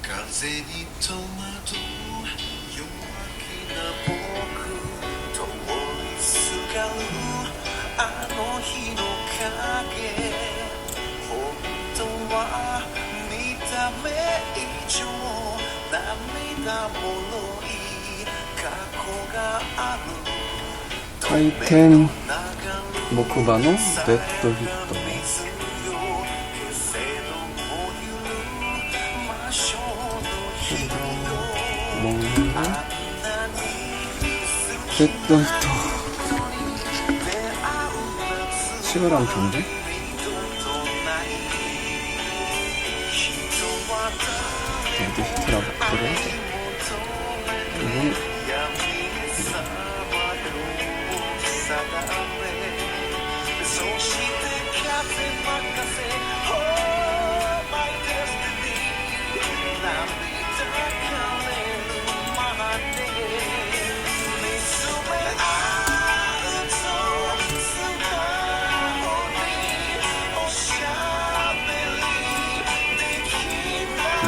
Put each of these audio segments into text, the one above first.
風に戸惑う弱気な僕通りすがるあの日の影本当は見た目以上涙もろい過去がある回転木馬のデッドヒットデッドヒット치열한 경쟁? 데드 히트라고 그래? 이건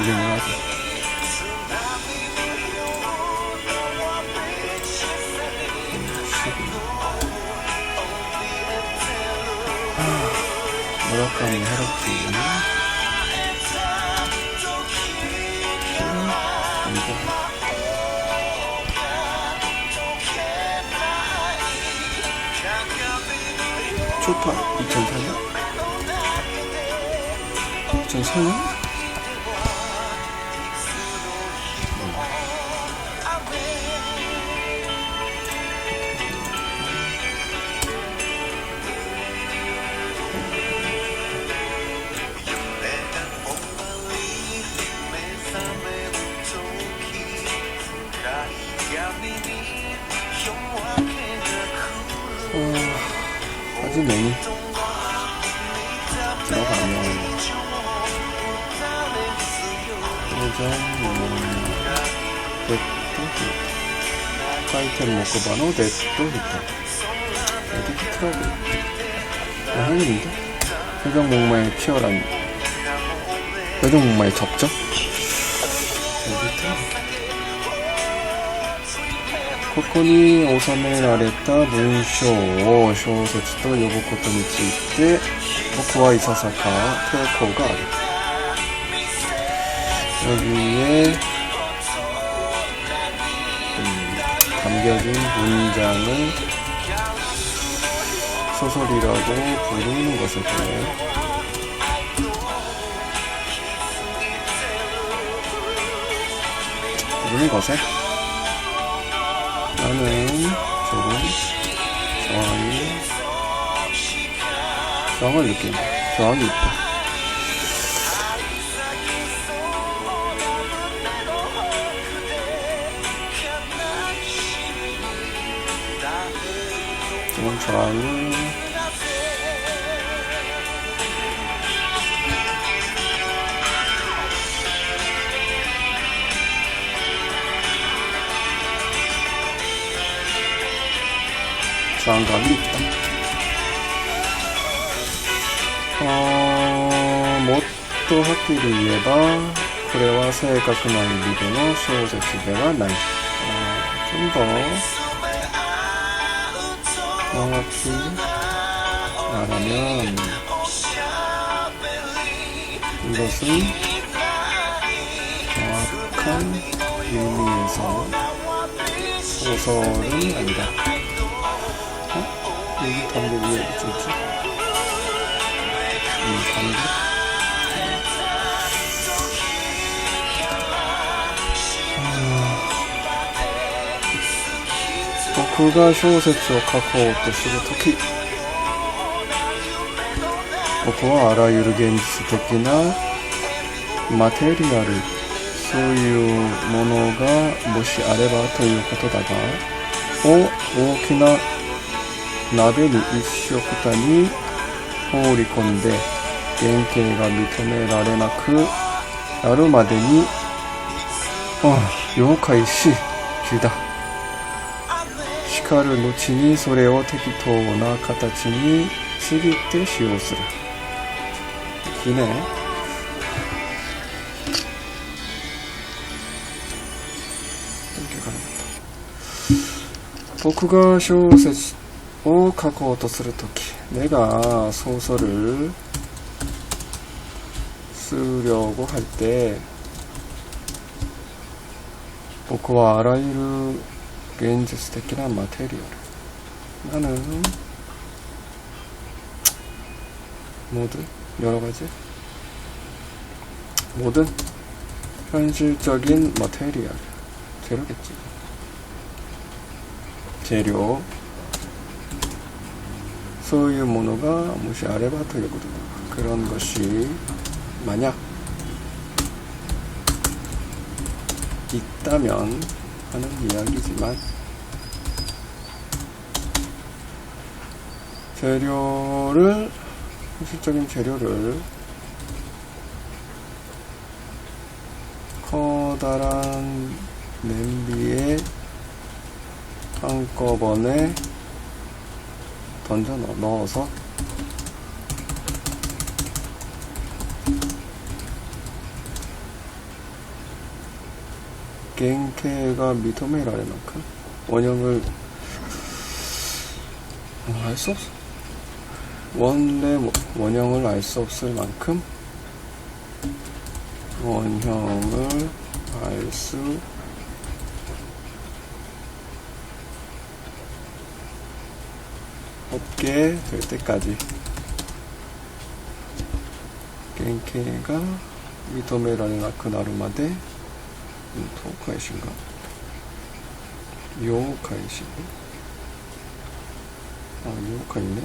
유행을 하죠. 무라카미 하루키 초파 2004년? 2004년? 아직 너무 들어가면 예전 데ッドヒット回転木馬のデッドヒット데드 히트라고 했는데 회전목마의 치열한 회전목마의 접점 데드 히트라고 ここに収められた文章を小説と呼ぶことについて僕はいささか抵抗がある。여기에 담겨진 문장을 소설이라고 부르는 것에 대해 나는 조금 저항을 느낀다. 저항이 있다. 조금 저항을 저항감이 있다. もっとはっきり言えばこれは正確な意味での小説ではない。좀 더 정확히 말하면 이것은 정확한 의미에서 소설은 아니다. 여기 담배 위에 있었지? 담배?僕が小説を書こうとするとき、僕はあらゆる現実的なマテリアル、そういうものがもしあればということだが、を大きな鍋に一緒くたに放り込んで原型が認められなくなるまでに了解しきだ。しかる後にそれを適当な形にちぎって使用する。いいね。僕が小説を書こうとするとき 내가 소설을 쓰려고 할 때 僕はあらゆる現実的なマテリアル 나는 모든 여러 가지 모든 현실적인 마테리얼 재료겠지. 재료 そういうものがもしあればということだ. 그런 것이 만약 있다면 하는 이야기지만 재료를 현실적인 재료를 커다란 냄비에 한꺼번에 던져 넣어서 겐케가 미토메라를 만큼 원형을 알 수 없어. 원래 원형을 알 수 없을 만큼 원형을 알 수 없게 될 때까지 겐케가 미토메라를 낳고 나루마데 토카이신가? 요카이신? 요카이네?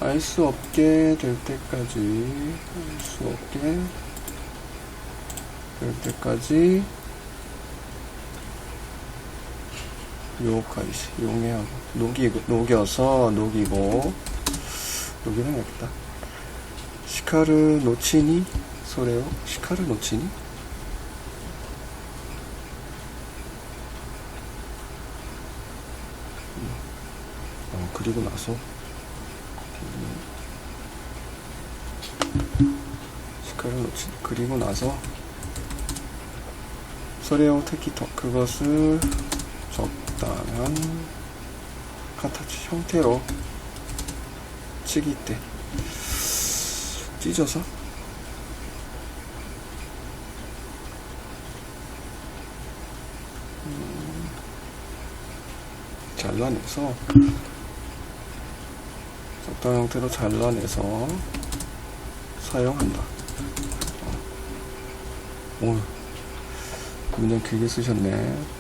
알 수 없게 될 때까지 알 수 없게 될 때까지 요카이시 용해하고 녹여서 녹이는 야겠다. 시카르 노치니 소래요. 시카르 노치니 그리고 나서 시카르 노치니 그리고 나서 소래요 테키토 그것을 적당한 카타치 형태로 치기 때 찢어서 잘라내서 적당한 형태로 잘라내서 사용한다. 오, 문장 길게 쓰셨네.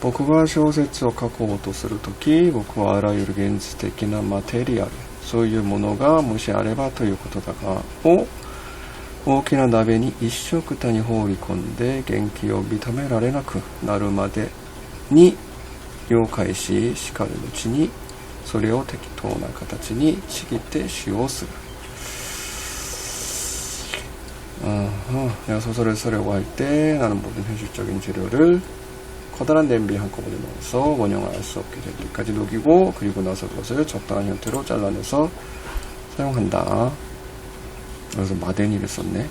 僕が小説を書こうとするとき、僕はあらゆる現実的なマテリアル、そういうものがもしあればということだが、を大きな鍋に一緒くたに放り込んで元気を認められなくなるまでに溶解し、しかるうちにそれを適当な形にちぎって使用する。내가 소설을 쓰려고 할 때 나는 모든 현실적인 재료를 커다란 냄비 한꺼번에 넣어서 원형을 알 수 없게 될 때까지 녹이고 그리고 나서 그것을 적당한 형태로 잘라내서 사용한다. 그래서 마데니를 썼네.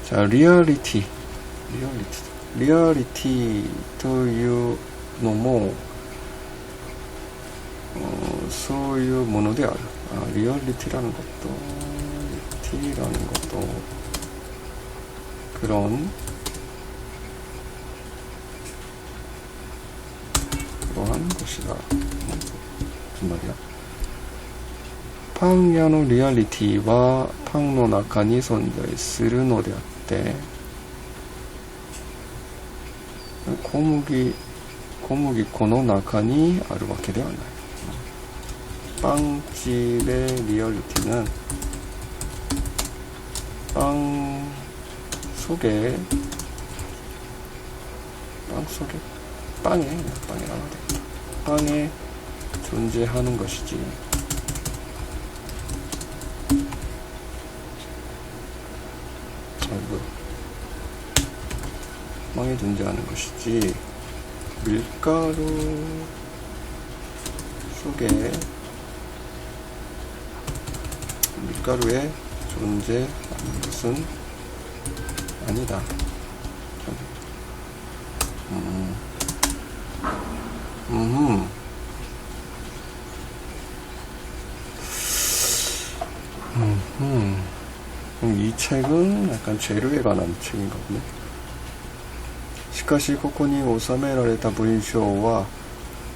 자, 리얼리티というのもそういうものである。リアリティ라는 것도 리티라는 것도 그러한 것이다. 무슨 말이야? パン屋のリアリティはパンの中に存在するのであって小麦粉の中にあるわけではない。 빵집의 리얼리티는 빵 속에 빵에 존재하는 것이지. 빵에 존재하는 것이지. 밀가루 속에 밀가루에 존재하는 것은 아니다. 그럼 이 책은 약간 재료에 관한 책인가 보네. しかしここに収められた文章は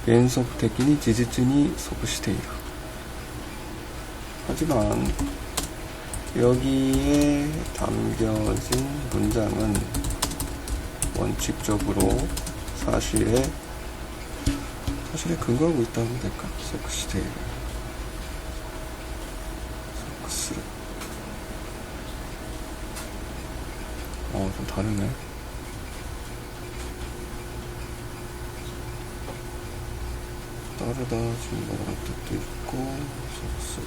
原則的に事実に即している. 하지만 여기에 담겨진 문장은 원칙적으로 사실에 근거하고 있다고 하면 될까? 속시되어 속스를 좀 다르네. 따르다 증거라는 뜻도 있고 속스를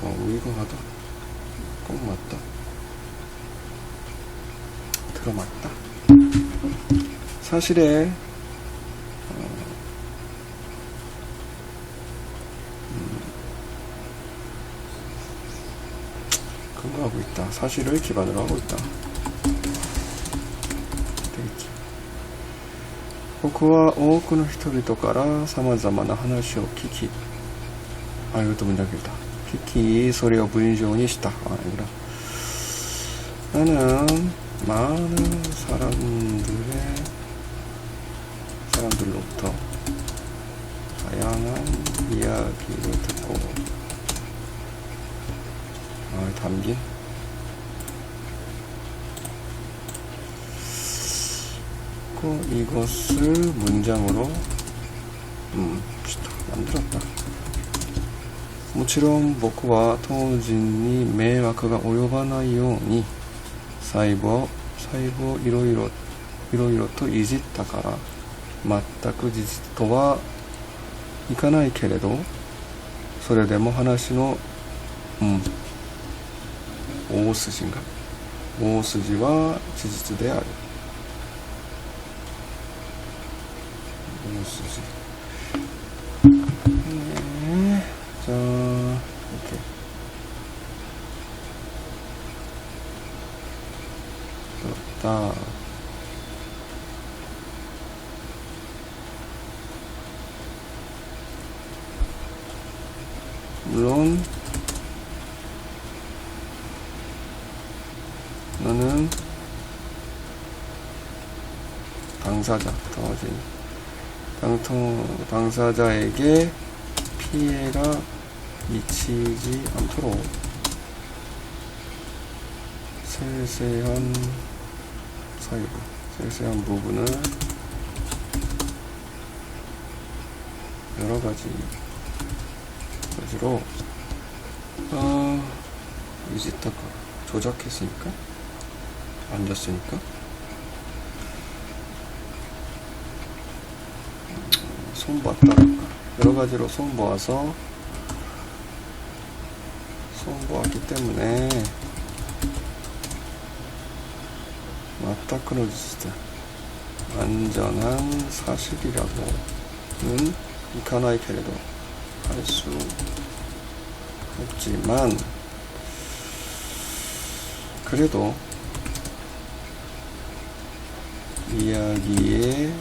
의거하다 꼭 맞다 들어맞다 사실에 근거하고 있다. 사실을 기반으로 하고 있다. 되겠지. 僕は多くの人々から様々な話を聞き이것도 문장이다.聞きそれを文章にした. 이거라. 나는 많은 사람들로부터 다양한 이야기를 듣고 담긴 이것을 문장으로 만들었다. もちろん僕は当人に迷惑が及ばないように細部をいろいろといじったから全く事実とはいかないけれどそれでも話の大筋は事実である.大筋. 네. 자, 이렇게. 그렇다. 물론 너는 당사자에게 피해가 미치지 않도록 세세한 부분을 여러 가지로 이짓다가 조작했으니까 앉았으니까 손보았다랄까 여러 가지로 손보았기 때문에 맞다크로지스트 완전한 사실이라고는 이카나이 캐레도 할 수 없지만 그래도 이야기의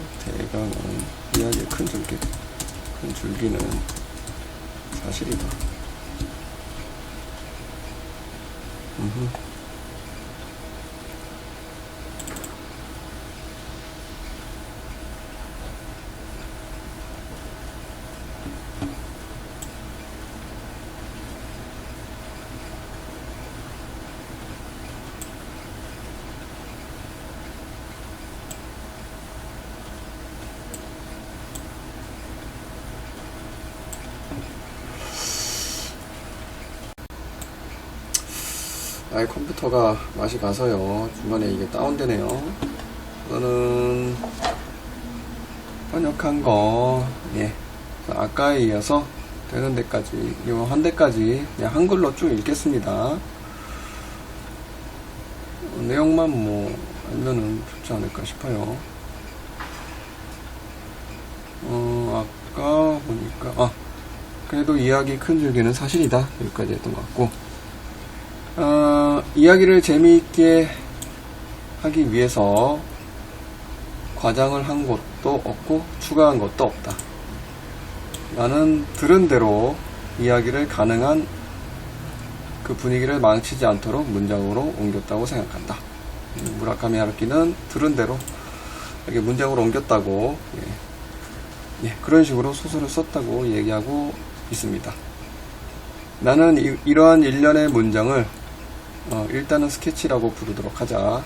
큰 줄기는 사실이다. 컴퓨터가 맛이 가서요. 중간에 이게 다운되네요. 이거는 번역한 거, 아까에 이어서 되는 데까지, 요 한 대까지 그냥 한글로 쭉 읽겠습니다. 내용만 알면은 좋지 않을까 싶어요. 아까 보니까, 그래도 이야기 큰 줄기는 사실이다. 여기까지 했던 것 같고, 이야기를 재미있게 하기 위해서 과장을 한 것도 없고 추가한 것도 없다. 나는 들은 대로 이야기를 가능한 그 분위기를 망치지 않도록 문장으로 옮겼다고 생각한다. 무라카미 하루키는 들은 대로 이렇게 문장으로 옮겼다고 그런 식으로 소설을 썼다고 얘기하고 있습니다. 나는 이러한 일련의 문장을 일단은 스케치라고 부르도록 하자.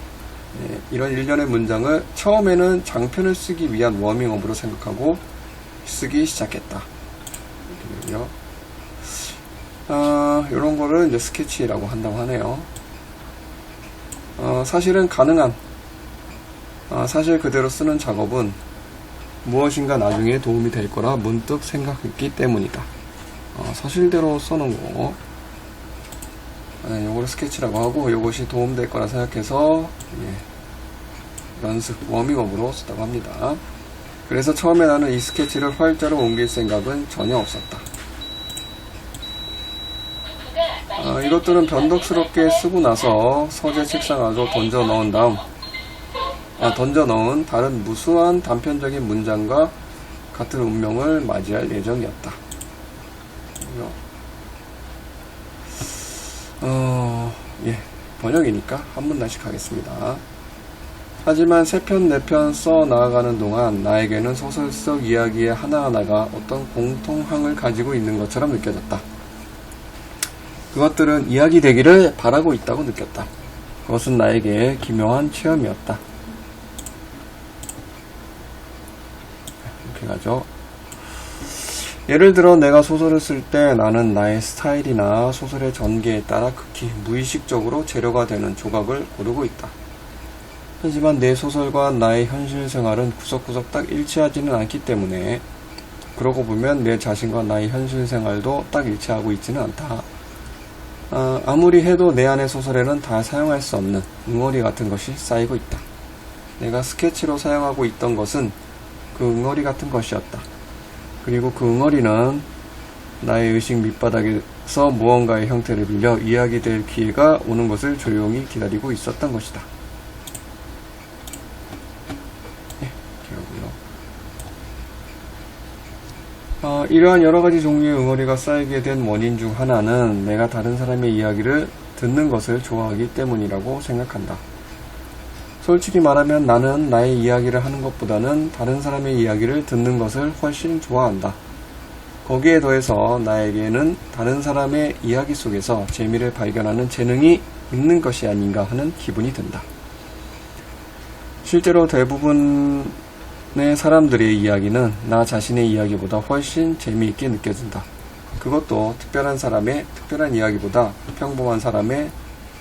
이런 일련의 문장을 처음에는 장편을 쓰기 위한 워밍업으로 생각하고 쓰기 시작했다. 이런 거를 이제 스케치라고 한다고 하네요. 사실은 가능한 사실 그대로 쓰는 작업은 무엇인가 나중에 도움이 될 거라 문득 생각했기 때문이다. 사실대로 써놓은 거 요거를 스케치라고 하고 요것이 도움될 거라 생각해서 연습 워밍업으로 쓰다고 합니다. 그래서 처음에 나는 이 스케치를 활자로 옮길 생각은 전혀 없었다. 이것들은 변덕스럽게 쓰고 나서 서재 책상 안으로 던져 넣은 다른 무수한 단편적인 문장과 같은 운명을 맞이할 예정이었다. 번역이니까 한 문단씩 하겠습니다. 하지만 3편, 4편 써 나아가는 동안 나에게는 소설 속 이야기의 하나하나가 어떤 공통항을 가지고 있는 것처럼 느껴졌다. 그것들은 이야기 되기를 바라고 있다고 느꼈다. 그것은 나에게 기묘한 체험이었다. 이렇게 가죠. 예를 들어 내가 소설을 쓸 때 나는 나의 스타일이나 소설의 전개에 따라 극히 무의식적으로 재료가 되는 조각을 고르고 있다. 하지만 내 소설과 나의 현실 생활은 구석구석 딱 일치하지는 않기 때문에 그러고 보면 내 자신과 나의 현실 생활도 딱 일치하고 있지는 않다. 아무리 해도 내 안의 소설에는 다 사용할 수 없는 응어리 같은 것이 쌓이고 있다. 내가 스케치로 사용하고 있던 것은 그 응어리 같은 것이었다. 그리고 그 응어리는 나의 의식 밑바닥에서 무언가의 형태를 빌려 이야기될 기회가 오는 것을 조용히 기다리고 있었던 것이다. 이러한 여러가지 종류의 응어리가 쌓이게 된 원인 중 하나는 내가 다른 사람의 이야기를 듣는 것을 좋아하기 때문이라고 생각한다. 솔직히 말하면 나는 나의 이야기를 하는 것보다는 다른 사람의 이야기를 듣는 것을 훨씬 좋아한다. 거기에 더해서 나에게는 다른 사람의 이야기 속에서 재미를 발견하는 재능이 있는 것이 아닌가 하는 기분이 든다. 실제로 대부분의 사람들의 이야기는 나 자신의 이야기보다 훨씬 재미있게 느껴진다. 그것도 특별한 사람의 특별한 이야기보다 평범한 사람의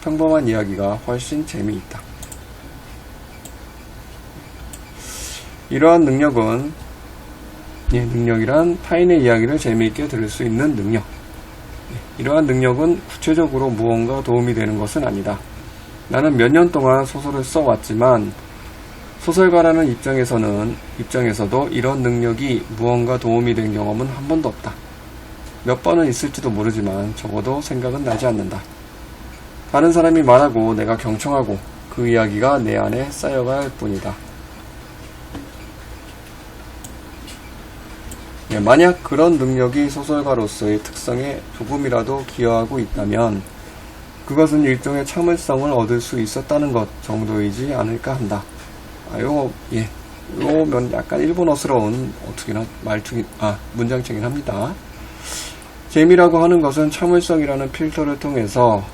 평범한 이야기가 훨씬 재미있다. 이러한 능력은 능력이란 타인의 이야기를 재미있게 들을 수 있는 능력. 이러한 능력은 구체적으로 무언가 도움이 되는 것은 아니다. 나는 몇 년 동안 소설을 써왔지만 소설가라는 입장에서도 이런 능력이 무언가 도움이 된 경험은 한 번도 없다. 몇 번은 있을지도 모르지만 적어도 생각은 나지 않는다. 다른 사람이 말하고 내가 경청하고 그 이야기가 내 안에 쌓여갈 뿐이다. 만약 그런 능력이 소설가로서의 특성에 조금이라도 기여하고 있다면 그것은 일종의 참을성을 얻을 수 있었다는 것 정도이지 않을까 한다. 요면 약간 일본어스러운 문장체긴 합니다. 재미라고 하는 것은 참을성이라는 필터를 통해서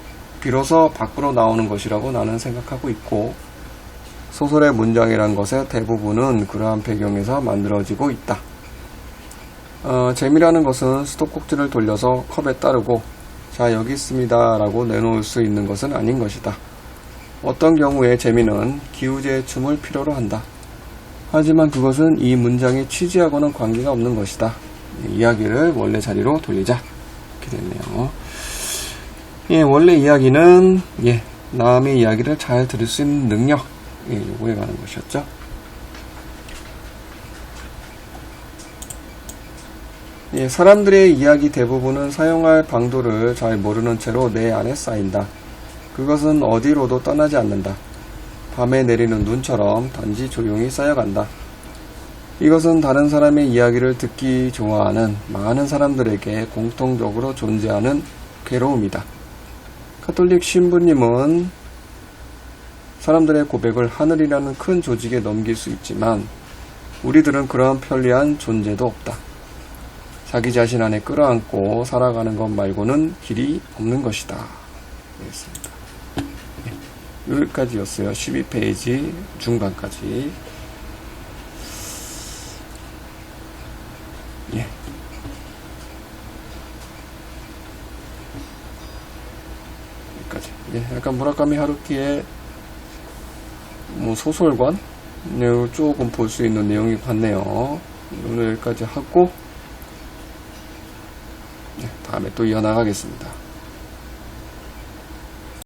비로소 밖으로 나오는 것이라고 나는 생각하고 있고 소설의 문장이란 것의 대부분은 그러한 배경에서 만들어지고 있다. 재미라는 것은 스톱 꼭지를 돌려서 컵에 따르고 자 여기 있습니다 라고 내놓을 수 있는 것은 아닌 것이다. 어떤 경우에 재미는 기우제의 춤을 필요로 한다. 하지만 그것은 이 문장의 취지하고는 관계가 없는 것이다. 이야기를 원래 자리로 돌리자. 이렇게 됐네요. 원래 이야기는 남의 이야기를 잘 들을 수 있는 능력 요거에 관한 것이었죠. 사람들의 이야기 대부분은 사용할 방도를 잘 모르는 채로 내 안에 쌓인다. 그것은 어디로도 떠나지 않는다. 밤에 내리는 눈처럼 단지 조용히 쌓여간다. 이것은 다른 사람의 이야기를 듣기 좋아하는 많은 사람들에게 공통적으로 존재하는 괴로움이다. 카톨릭 신부님은 사람들의 고백을 하늘이라는 큰 조직에 넘길 수 있지만 우리들은 그러한 편리한 존재도 없다. 자기 자신 안에 끌어안고 살아가는 것 말고는 길이 없는 것이다. 되겠습니다. 네, 여기까지였어요. 12페이지 중반까지. 예. 여기까지. 예, 약간 무라카미 하루키의 소설관 조금 볼 수 있는 내용이 같네요. 오늘 여기까지 하고 다음에 또 이어나가겠습니다.